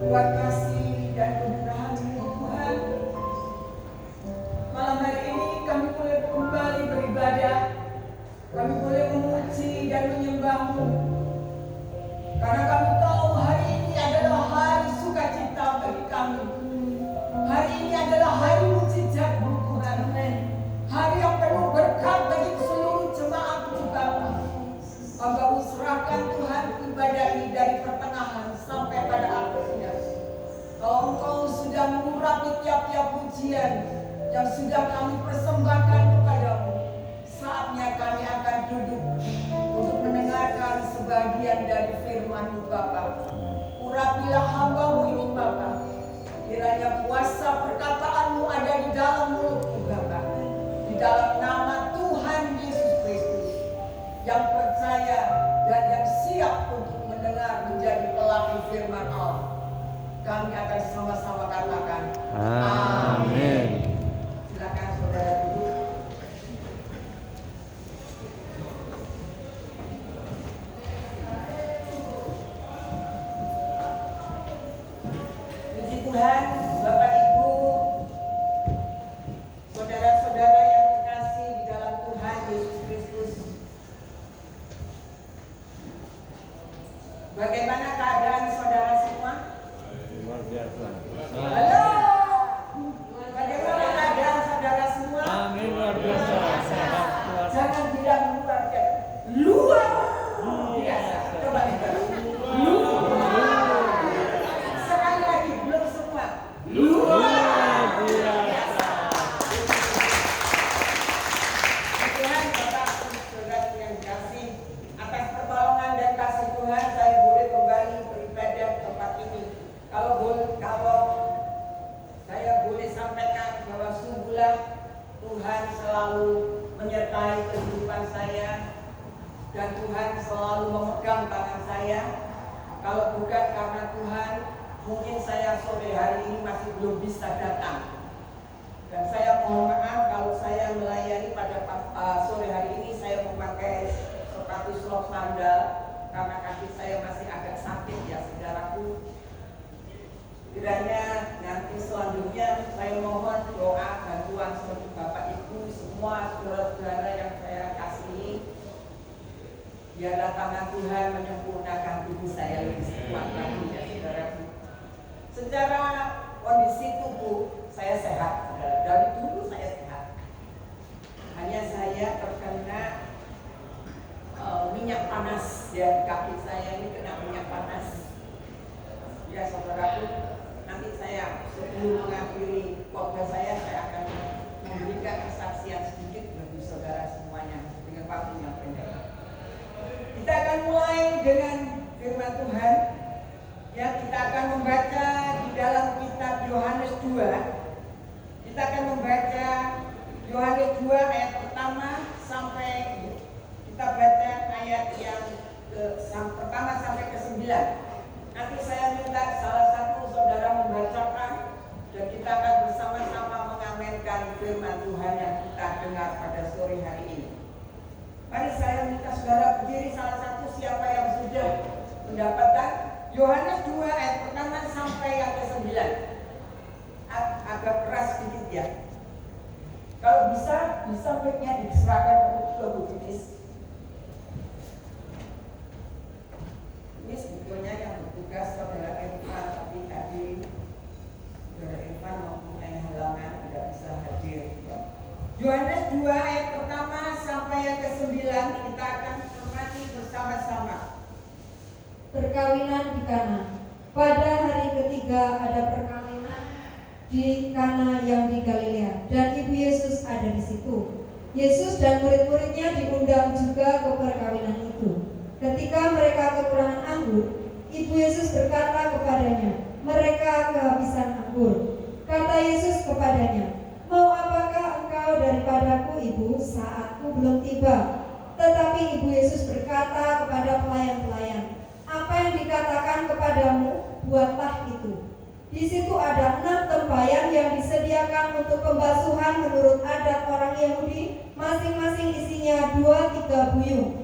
buat kasih dan kebenaran-Mu Tuhan. Malam hari ini kami boleh kembali beribadah, kami boleh memuji dan menyembah-Mu, karena kami tahu hari ini adalah hari sukacita bagi kami. Hari ini adalah hari mujizat-Mu Tuhan, hari yang penuh berkat bagi seluruh jemaat-Mu Bapa. Hamba-Mu serahkan Tuhan ibadah ini dari pertengahan sampai pada akhirnya. Kalau Engkau sudah mengurapi tiap-tiap pujian yang sudah kami persembahkan kepadamu, saatnya kami akan duduk untuk mendengarkan sebagian dari firman-Mu Bapa. Urapilah hamba-Mu ini Bapa. Kiranya kuasa perkataan-Mu ada di dalam mulut-Mu Bapa. Di dalam nama Tuhan Yesus Kristus yang percaya dan yang siap untuk mendengar menjadi pelaku firman Allah. Kami akan sama-sama katakan amin. Silakan saudara duduk. Puji Tuhan, Bapak Ibu, saudara-saudara yang terkasih di dalam Tuhan Yesus Kristus. Bagaimana keadaan saudara semua? Luar biasa. Halo. Bagaimana keadaan saudara semua? Amin, luar biasa. Jangan bilang luar biasa. Luar biasa. Coba kita. Luar. Sekali lagi belum semua. Luar biasa. Tuhan Bapak Saudara yang dikasih, atas pertolongan dan kasih Tuhan saya boleh kembali beribadah di tempat ini. Kalau saya boleh sampaikan bahwa sungguhlah Tuhan selalu menyertai kehidupan saya dan Tuhan selalu memegang tangan saya. Kalau bukan karena Tuhan, mungkin saya sore hari ini masih belum bisa datang. Dan saya mohon maaf kalau saya melayani pada sore hari ini saya memakai sepatu slop sandal karena kaki saya masih agak sakit ya saudaraku. Kiranya nanti selanjutnya saya mohon doa bantuan seperti Bapak Ibu semua saudara-saudara yang saya kasihi. Biarlah tangan Tuhan menyempurnakan tubuh saya lebih kuat lagi ya saudaraku. Secara kondisi tubuh saya sehat saudara. Dari dulu saya sehat. Hanya saya terkena minyak panas ya, kaki saya ini kena minyak panas. Ya saudaraku, nanti saya sebelum mengakhiri khotbah saya akan memberikan kesaksian sedikit bagi saudara semuanya dengan waktu yang pendek. Kita akan mulai dengan firman Tuhan. Ya, kita akan membaca di dalam kitab Yohanes 2. Kita akan membaca Yohanes 2 ayat pertama sampai kita baca ayat yang pertama sampai ke-9. Nanti saya minta salah satu saudara membacakan dan kita akan bersama-sama mengamenkan firman Tuhan yang kita dengar pada sore hari ini. Mari saya minta saudara berdiri, salah satu siapa yang sudah mendapatkan Yohanes 2 ayat pertama sampai yang ke-9. Agak keras sedikit ya. Kalau bisa mic-nya diserahkan ke Bu Titis. Ini sebetulnya yang bertugas saudara Irfan, tapi tadi saudara Irfan mempunyai halangan tidak bisa hadir. Yohanes 2 ayat pertama sampai yang ke-9 kita akan cermati bersama-sama. Perkawinan di Kana. Pada hari ketiga ada perkawinan di Kana yang di Galilea, dan Ibu Yesus ada di situ. Yesus dan murid-muridnya diundang juga ke perkawinan itu. Ketika mereka kekurangan anggur, Ibu Yesus berkata kepadanya, "Mereka kehabisan anggur." Kata Yesus kepadanya, "Mau apakah engkau daripadaku, Ibu? Saatku belum tiba." Tetapi Ibu Yesus berkata kepada pelayan-pelayan, "Apa yang dikatakan kepadamu, buatlah itu." Di situ ada 6 tempayan yang disediakan untuk pembasuhan menurut adat orang Yahudi, masing-masing isinya 2-3 buyung.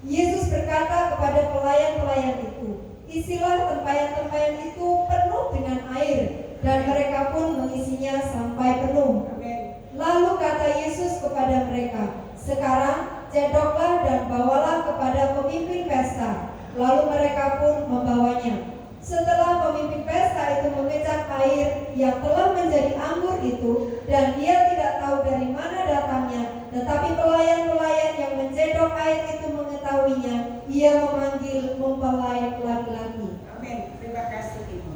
Yesus berkata kepada pelayan-pelayan itu, isilah tempayan-tempayan itu penuh dengan air, dan mereka pun mengisinya sampai penuh. Amin. Lalu kata Yesus kepada mereka, sekarang cedoklah dan bawalah kepada pemimpin pesta. Lalu mereka pun membawanya. Setelah pemimpin pesta itu mengecap air yang telah menjadi anggur itu, dan ia tidak tahu dari mana datangnya, tetapi pelayan-pelayan yang mencedok air itu mengetahuinya, ia memanggil mempelai laki-laki. Amin. Terima kasih Ibu.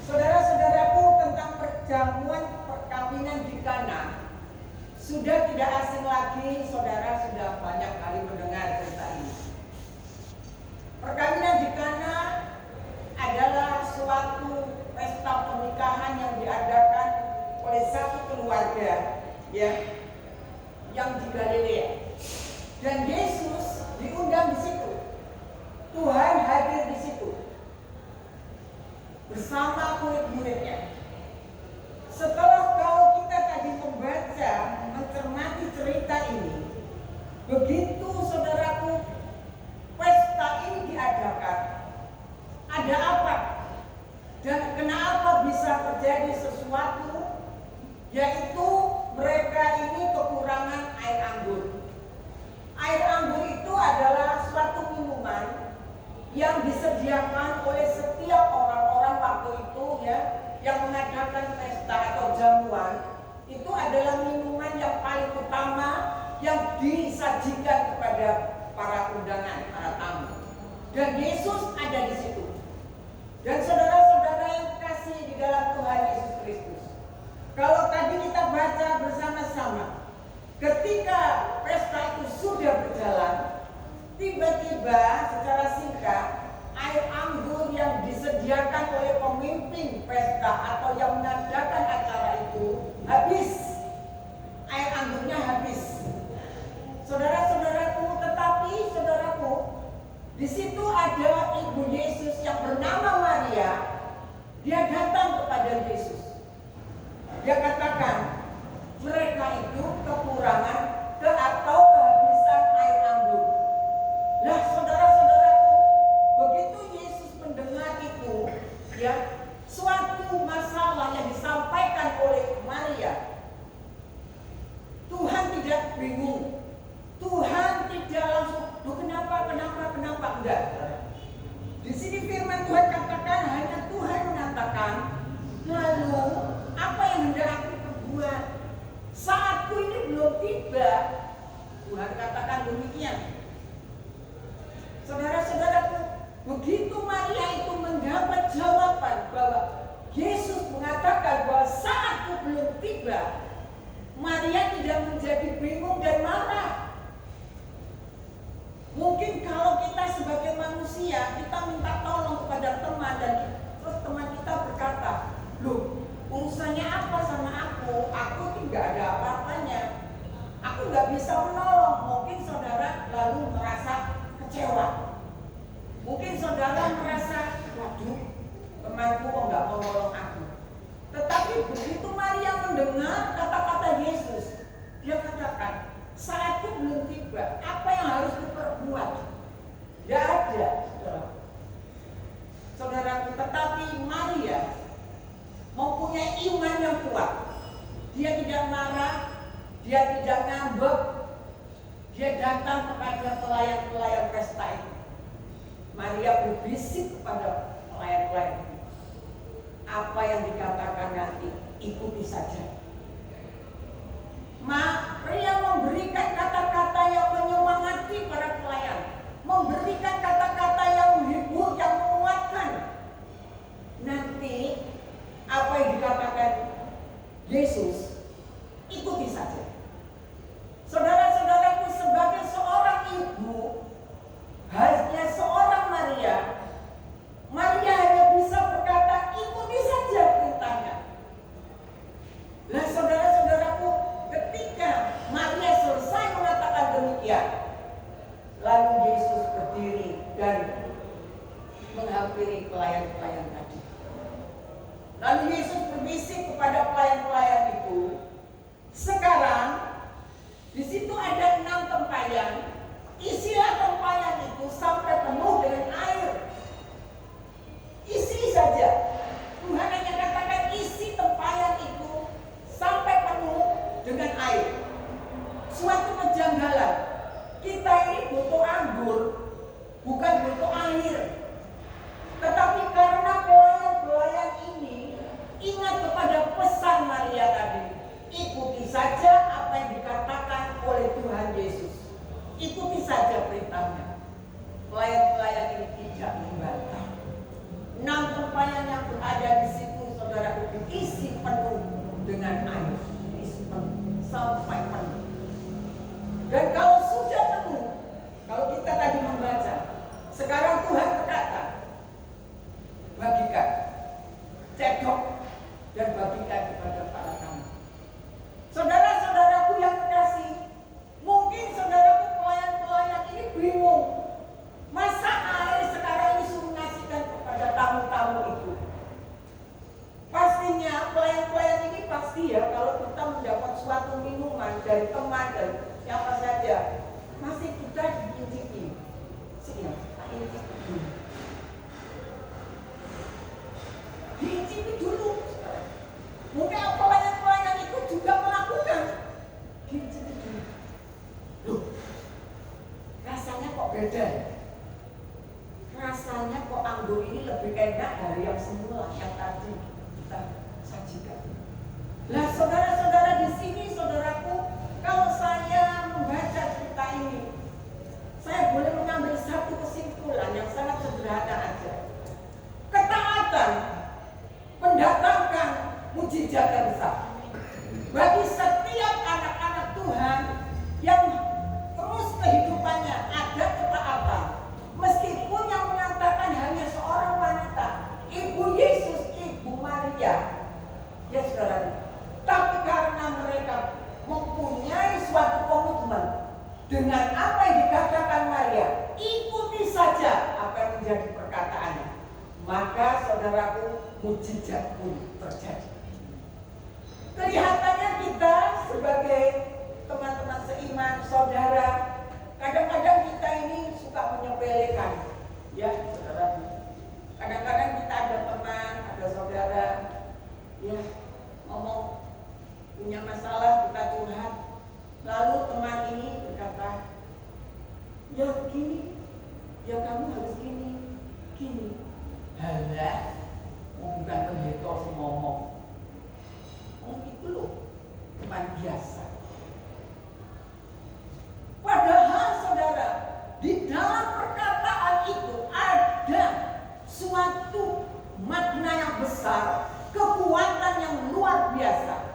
Saudara-saudaraku, tentang perjamuan perkawinan di Kana sudah tidak asing lagi. Saudara sudah banyak kali mendengar cerita ini. Perkawinan di Kana adalah suatu pesta pernikahan yang diadakan oleh satu keluarga yang di Galilea. Dan Yesus diundang di situ. Tuhan hadir di situ bersama murid-muridnya. Setelah kalau kita tadi membaca, mencermati cerita ini, begitu saudaraku pesta ini diadakan, ada apa? Dan kenapa bisa terjadi sesuatu? Yaitu mereka ini kekurangan air anggur. Air anggur itu adalah suatu minuman yang disediakan oleh setiap orang-orang waktu itu yang mengadakan pesta atau jamuan. Itu adalah minuman yang paling utama yang disajikan kepada para undangan, para tamu. Dan Yesus ada di situ. Dan saudara-saudara yang kasih di dalam Tuhan Yesus Kristus, kalau tadi kita baca bersama-sama, ketika pesta itu sudah berjalan, tiba-tiba secara singkat air anggur yang disediakan oleh pemimpin pesta atau yang mengadakan acara itu habis. Air anggurnya habis. Saudara-saudaraku, tetapi saudaraku, di situ ada ibu Yesus yang bernama Maria. Dia datang kepada Yesus. Dia katakan, mereka itu kekurangan atau kehabisan air anggur. Nah, saudara-saudaraku, begitu Yesus mendengar itu, suatu masalah yang disampaikan oleh Maria, Tuhan tidak bingung. Tuhan tidak langsung, kenapa, enggak. Di sini firman Tuhan katakan, hanya Tuhan mengatakan, lalu apa yang hendak aku perbuat? Saatku ini belum tiba. Tuhan katakan demikian. Saudara-saudaraku, begitu Maria itu mendapat jawaban bahwa Yesus mengatakan bahwa saatku belum tiba, Maria tidak menjadi bingung dan marah. Mungkin kalau kita sebagai manusia, kita minta tolong kepada teman dan terus teman kita berkata, loh, urusannya apa sama aku? Aku tidak ada apa-apanya. Aku nggak bisa menolong. Mungkin saudara lalu merasa kecewa. Mungkin saudara merasa, waduh, temanku kok nggak mau nolong aku. Tetapi begitu Maria mendengar kata-kata Yesus, dia katakan, saatku belum tiba. Apa yang harus diperbuat? Tidak ada, saudaraku. Tetapi Maria mempunyai iman yang kuat. Dia tidak marah, dia tidak ngambek. Dia datang kepada pelayan-pelayan pesta itu. Maria berbisik kepada pelayan-pelayan itu, apa yang dikatakan nanti ikuti saja. Maria memberikan kata-kata yang menyemangati para pelayan, memberikan kata-kata yang menghibur, yang menguatkan. Nanti apa yang dikatakan Yesus, ikuti saja. Saudara-saudaraku, sebagai seorang ibu, hanya seorang Maria hanya bisa berkata, ikuti saja perintahnya. Nah, saudara-saudaraku, ketika Maria selesai mengatakan demikian, lalu Yesus berdiri dan menghampiri pelayan-pelayan tadi. Lalu Yesus berbisik kepada pelayan-pelayan itu, sekarang di situ ada 6 tempayan, isilah tempayan itu sampai penuh dengan air. saudara diisi penuh dengan air, diisi penuh sampai penuh. Dan kalau sudah penuh, kalau kita tadi membaca, sekarang Tuhan berkata, bagikan, cedok dan bagikan kepada para tamu. Saudara-saudaraku yang terkasih, mungkin saudaraku pelayan-pelayan ini bingung, masa air sekarang ini suruh ngasihkan kepada tamu-tamu itu. Pastinya pelayan-pelayan ini pasti ya, kalau kita mendapat suatu minuman dari teman dan siapa saja, masih kita diinciki. Sini, inciki dulu. Diinciki dulu. Mungkin pelayan-pelayan itu juga melakukan. Diinciki dulu. Loh, rasanya kok beda? Rasanya kok anggur ini lebih enak dari yang semula yang tadi kita sajikan. Nah, saudara-saudara di sini, saudaraku, kalau saya membaca cerita ini, saya boleh mengambil satu kesimpulan yang sangat sederhana aja. Ketaatan mendatangkan mujizat yang besar. Bagi setiap anak-anak Tuhan yang terus kehidupannya ada ketaatan, meskipun yang mengatakan hanya seorang wanita, Ibu Yesus, Ibu Maria, ya saudara, tapi karena mereka mempunyai suatu komitmen dengan apa yang dikatakan Maria, ikuti saja apa yang menjadi perkataannya, maka saudaraku, mujizat pun terjadi. Kelihatannya kita sebagai teman-teman seiman, saudara, kadang-kadang kita ini suka menyepelekan, ya saudaraku. Kadang-kadang kita ada teman, ada saudara, ya ngomong punya masalah, kita curhat, lalu teman ini berkata, ya begini, ya kamu harus gini, gini. Halah, bukan pendeta sih ngomong. Itu loh, teman biasa. Padahal saudara, di dalam perkataan itu ada suatu makna yang besar, kekuatan yang luar biasa.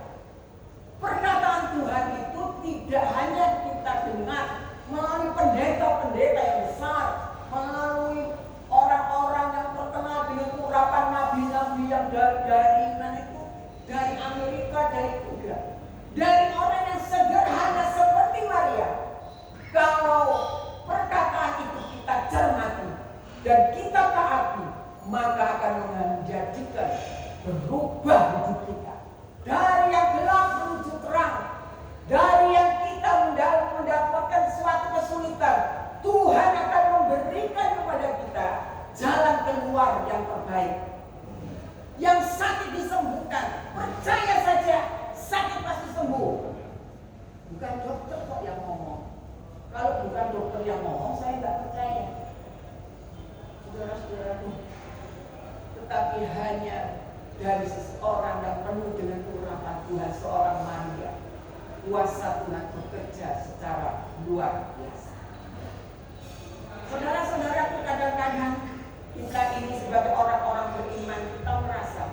Perkataan Tuhan itu tidak hanya kita dengar melalui pendeta-pendeta yang besar, melalui orang-orang yang terkenal dengan urapan nabi-nabi yang dari mana itu, dari Amerika, dari juga, dari orang yang sederhana seperti Maria. Kalau perkataan itu kita cermati dan kita taati, maka akan menjadikan berubah hidup kita dari yang gelap menuju terang, dari yang kita mendapatkan suatu kesulitan. Tuhan akan memberikan kepada kita jalan keluar yang terbaik. Yang sakit disembuhkan, percaya saja, sakit pasti sembuh. Bukan dokter kok yang ngomong. Kalau bukan dokter yang ngomong, saya nggak percaya, saudara-saudaraku. Tetapi hanya dari seseorang yang penuh dengan urapan Tuhan, seorang Maria, kuasa Tuhan bekerja secara luar biasa. Saudara-saudaraku, kadang-kadang kita ini sebagai orang-orang beriman, kita merasa,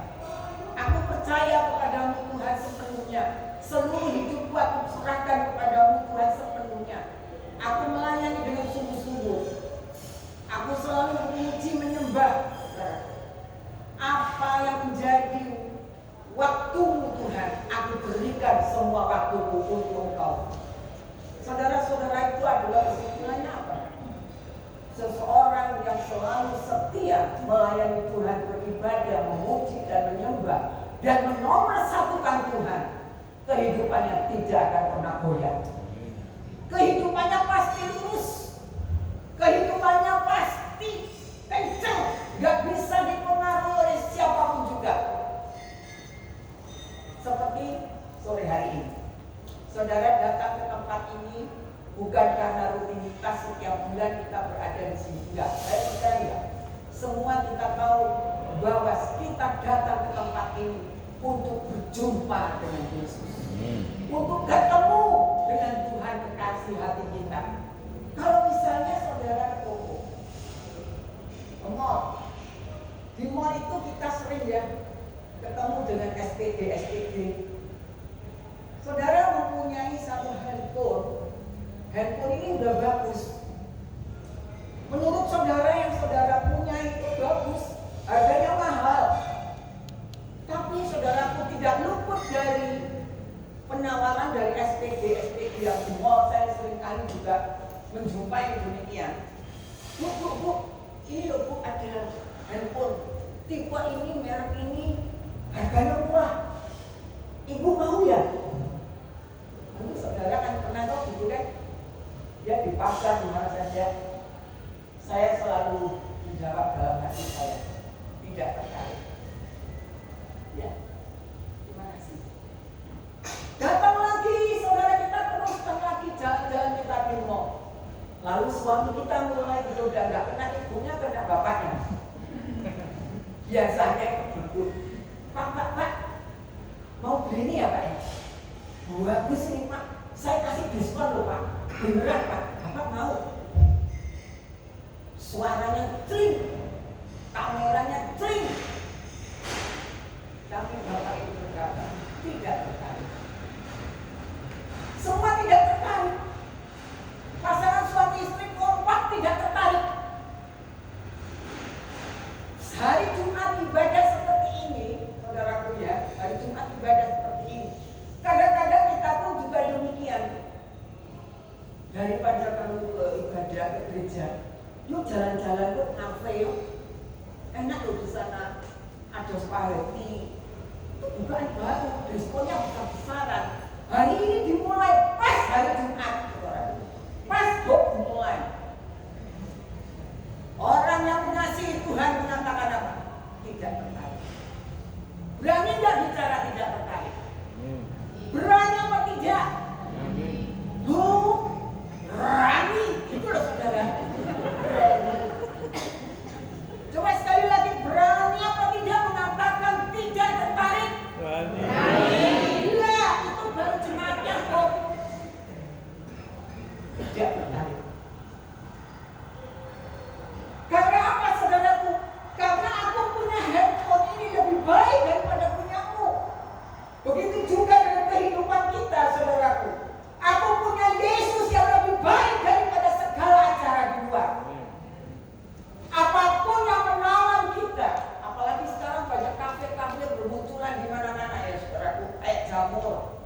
aku percaya kepadamu Tuhan sepenuhnya, seluruh hidupku aku serahkan kepadamu Tuhan sepenuhnya. Aku melayani dengan sungguh-sungguh. Aku selalu memuji menyembah. Apa yang menjadi waktumu Tuhan, aku berikan semua waktuku untuk Engkau. Saudara-saudara, itu adalah kesimpulannya apa? Seseorang yang selalu setia melayani Tuhan, beribadah, memuji dan menyembah, dan menomorsatukan Tuhan, kehidupannya tidak akan pernah goyah. Kehidupannya pasti lurus, kehidupannya pasti kencang, gak bisa dipengaruhi oleh siapapun juga. Seperti sore hari ini, saudara datang ke tempat ini bukan karena rutinitas setiap bulan kita berada di sini. Enggak, saya percaya semua kita tahu bahwa kita datang ke tempat ini untuk berjumpa dengan Yesus, untuk ketemu dengan Tuhan kekasih hati kita. Kalau misalnya saudara ke mall, di mall itu kita sering ya ketemu dengan SPG. Saudara mempunyai satu handphone. Handphone ini udah bagus. Menurut saudara yang saudara punya itu bagus, harganya mahal. Tapi saudaraku tidak luput dari penawaran dari SPG yang di mall. Saya seringkali juga menjumpai demikian. Bu, ini loh Bu, ada handphone tipe ini, merek ini, harganya murah. Ibu mau ya? Nanti saudara kan pernah tahu gitu kan? Ya di pasar di mana saja. Saya selalu menjawab dalam hati saya, tidak tertarik. Ya, terima kasih. Datang lagi, saudara kita teruskan lagi jalan-jalan kita di mall. Lalu suami kita mulai udah nggak kena ibunya, kena bapaknya. Biasanya begitu. Pak, mau beli ini ya Pak ya? Bagus nih Pak, saya kasih diskon loh Pak. Beneran Pak, Bapak mau? Suaranya tring, kameranya tring. Tapi Bapak itu berkata, tidak tertarik. Semua tidak tertarik. Pasangan suami istri kompak tidak tertarik. Hari Jumat ibadah seperti ini, saudaraku ya, hari Jumat ibadah seperti ini. Kadang-kadang kita pun juga demikian. Daripada kamu ke ibadah ke gereja, yuk jalan-jalan yuk ngafe yuk. Enak loh di sana, ada spaghetti. Itu bukan baru, diskonnya besar-besaran. Hari ini dimulai pas hari Jumat, pas dimulai. Orang yang mengasihi Tuhan mengatakan apa? Tidak tertarik. Berani nggak bicara tidak tertarik? Berani apa tidak? Berani. Itu loh saudara. Berani. Coba sekali lagi, berani apa tidak mengatakan tidak tertarik? Berani. Iya, itu baru jemaatnya kok. Tidak tertarik. Karena apa saudaraku? Karena aku punya handphone ini lebih baik daripada punyamu. Begitu juga dengan kehidupan kita saudaraku. Aku punya Yesus yang lebih baik daripada segala acara di luar. Apapun yang menawan kita, apalagi sekarang banyak kafe-kafe bermunculan di mana-mana ya saudaraku, kayak jamur.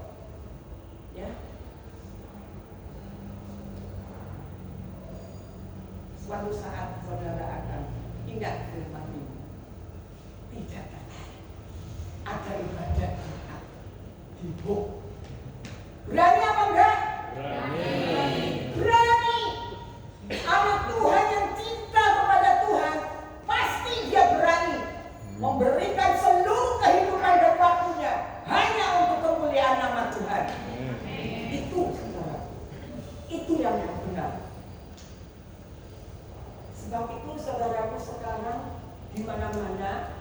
Ya. Suatu saat saudara akan ingat firman ini. Tidak tertarik. Ada ibadah Jumat di Buk. Berani apa enggak? Berani. Berani. Anak Tuhan yang cinta kepada Tuhan, pasti dia berani memberikan seluruh kehidupan dan waktunya hanya untuk kemuliaan nama Tuhan. Itu saudara. Itu yang benar. Sebab itu saudaraku sekarang di mana-mana